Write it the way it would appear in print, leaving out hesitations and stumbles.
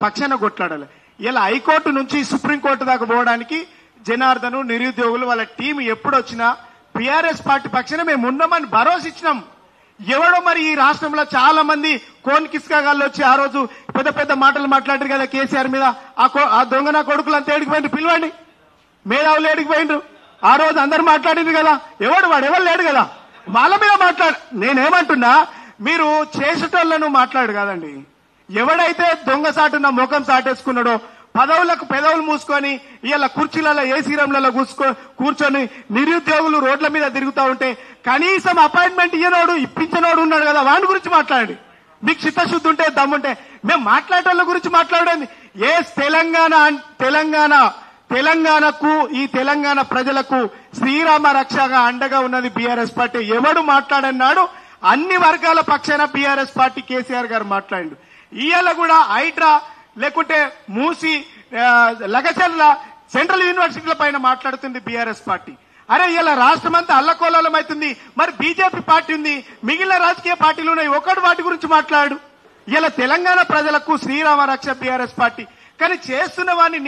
పక్షాన కొట్లాడాలి. ఇలా హైకోర్టు నుంచి సుప్రీంకోర్టు దాకా పోవడానికి జనార్దను నిరుద్యోగులు వాళ్ళ టీం ఎప్పుడొచ్చినా బీఆర్ఎస్ పార్టీ పక్షాన మేము ఉన్నామని భరోసా ఇచ్చినాం. ఎవడో మరి ఈ రాష్ట్రంలో చాలా మంది కోన్ కిస్కాగాళ్ళు వచ్చి ఆ రోజు పెద్ద పెద్ద మాటలు మాట్లాడారు కదా కేసీఆర్ మీద. ఆ దొంగ నా కొడుకులు అంతా ఏడికిపోయిండ్రు, పిలవండి. మేధావులు ఏడికిపోయిండ్రు. ఆ రోజు అందరు మాట్లాడిండ్రు కదా. ఎవరు లేడు కదా. వాళ్ళ మీద నేనేమంటున్నా, మీరు చేసేటోళ్లను మాట్లాడు కదండి. ఎవడైతే దొంగ సాటున్న ముఖం సాటేసుకున్నాడో పెదవులు మూసుకొని ఇలా కుర్చీలలో ఏసీరంలలో కూర్చొని నిరుద్యోగులు రోడ్ల మీద తిరుగుతూ ఉంటే కనీసం అపాయింట్మెంట్ ఇప్పించనోడు ఉన్నాడు కదా, వాడి గురించి మాట్లాడండి. మీకు చిత్తశుద్ధి ఉంటే దమ్ముంటే. మేము మాట్లాడేటోళ్ళ గురించి మాట్లాడండి. ఏ తెలంగాణకు ఈ తెలంగాణ ప్రజలకు శ్రీరామ రక్షగా అండగా ఉన్నది బీఆర్ఎస్ పార్టీ. ఎవడు మాట్లాడన్నాడు? అన్ని వర్గాల పక్షాన బీఆర్ఎస్ పార్టీ కేసీఆర్ గారు మాట్లాడిండు. ఇవాళ కూడా హైడ్రా లేకుంటే మూసి లగచర్ల సెంట్రల్ యూనివర్సిటీల పైన మాట్లాడుతుంది బీఆర్ఎస్ పార్టీ. అరే ఇలా రాష్ట్రం అంతా అల్లకోలం అవుతుంది. మరి బీజేపీ పార్టీ ఉంది, మిగిలిన రాజకీయ పార్టీలు ఉన్నాయి, ఒకటి వాటి గురించి మాట్లాడు. ఇలా తెలంగాణ ప్రజలకు శ్రీరామ రక్ష బీఆర్ఎస్ పార్టీ. కానీ చేస్తున్న వాడిని